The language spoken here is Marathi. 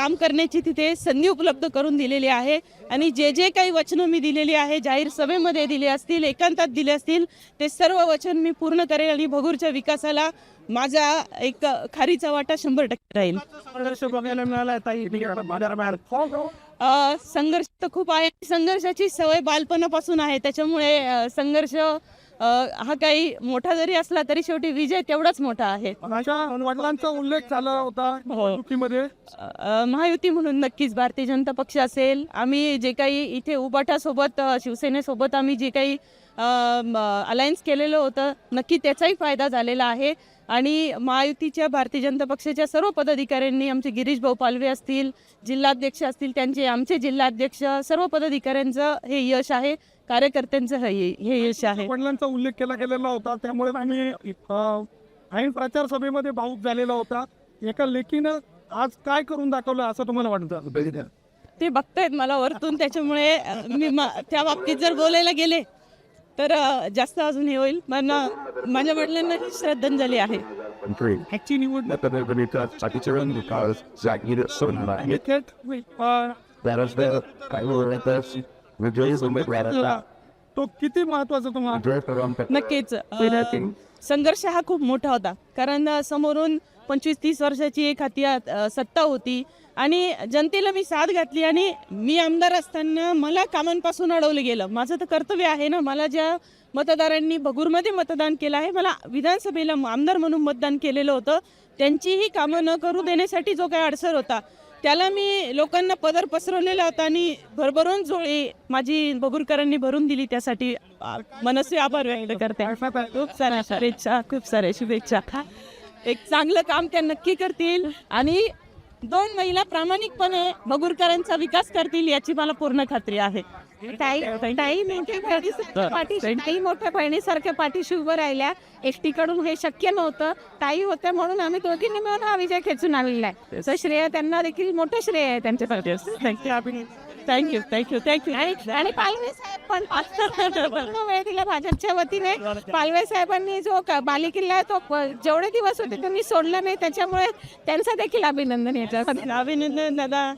काम करण्याची तिथे संधी उपलब्ध करून दिलेली आहे आणि जे जे काही वचनं मी दिलेली आहे, जाहीर सभेमध्ये दिले असतील, एकांतात दिले असतील, ते सर्व वचन मी पूर्ण करेल आणि भगूरच्या विकासाला माझा एक खारीचा वाटा 100% राहील. संघर्ष तर खूप आहे. संघर्षाची सवय बालपणापासून आहे, त्याच्यामुळे संघर्ष हा काही मोठा जरी असला तरी शेवटी विजय तेवढाच मोठा आहे. वडिलांचा उल्लेख झाला होता महायुतीमध्ये. महायुती म्हणून नक्कीच भारतीय जनता पक्ष असेल. आम्ही जे काही इथे उबाटासोबत शिवसेनेसोबत आम्ही जे काही अलायन्स केलेलं होतं, नक्की त्याचाही फायदा झालेला आहे. आणि महायुतीच्या भारतीय जनता पक्षाच्या सर्व पदाधिकाऱ्यांनी, आमचे गिरीश भाऊ पालवे असतील, जिल्हाध्यक्ष असतील, त्यांचे आमचे जिल्हाध्यक्ष, सर्व पदाधिकाऱ्यांचं हे यश आहे, कार्यकर्त्यांचं हे यश आहे. वडिलांचा उल्लेख गेलेला होता, त्यामुळे आम्ही प्रचार सभेमध्ये भाऊक झालेला होता. एका लेखीनं आज काय करून दाखवलं असं तुम्हाला वाटतं? ते बघतायत मला वरतून, त्याच्यामुळे मी त्या बाबतीत जर बोलायला गेले तर जास्त अजून हे होईल. पण माझ्या वडिलांना ही श्रद्धांजली आहे. ह्याची निवड तो किती महत्वाचा तुम्हाला? नक्कीच संघर्ष हा खूप मोठा होता, कारण समोरून 25-30 वर्षाची एक हाती सत्ता होती आणि जनतेला मी साथ घातली आणि मी आमदार असताना मला कामांपासून अडवलं गेलं. माझं तर कर्तव्य आहे ना. मला ज्या मतदारांनी भगूरमध्ये मतदान केलं आहे, मला विधानसभेला आमदार म्हणून मतदान केलेलं होतं, त्यांचीही कामं न करू देण्यासाठी जो काही अडसर होता त्याला मी लोकांना पदर पसरवलेला होता आणि भरभरून जोळी माझी भगूरकरांनी भरून दिली. त्यासाठी मनस्वी आभार व्यक्त करते. खूप साऱ्या शुभेच्छा. एक चांगलं काम त्या नक्की करतील आणि 2 महिला प्रामाणिकपणे भगूरकरांचा विकास करतील याची मला पूर्ण खात्री आहे. ताई मोठ्या बहिणीसारख्या पाठीशी उभं राहिल्या. एसटी कडून हे शक्य नव्हतं, ताई होत्या म्हणून आम्ही दोघींनी मिळून हा विजय खेचून आणलेला आहे. तर श्रेय त्यांना देखील मोठं श्रेय आहे त्यांच्यासाठी. थँक्यू. आणि पालवे साहेब पण वेळ दिला भाजपच्या वतीने. पालवे साहेबांनी जो बालेकिल्ला आहे तो जेवढे दिवस होते त्यांनी सोडला नाही, त्याच्यामुळे त्यांचं देखील अभिनंदन याच्यासाठी. अभिनंदन दादा.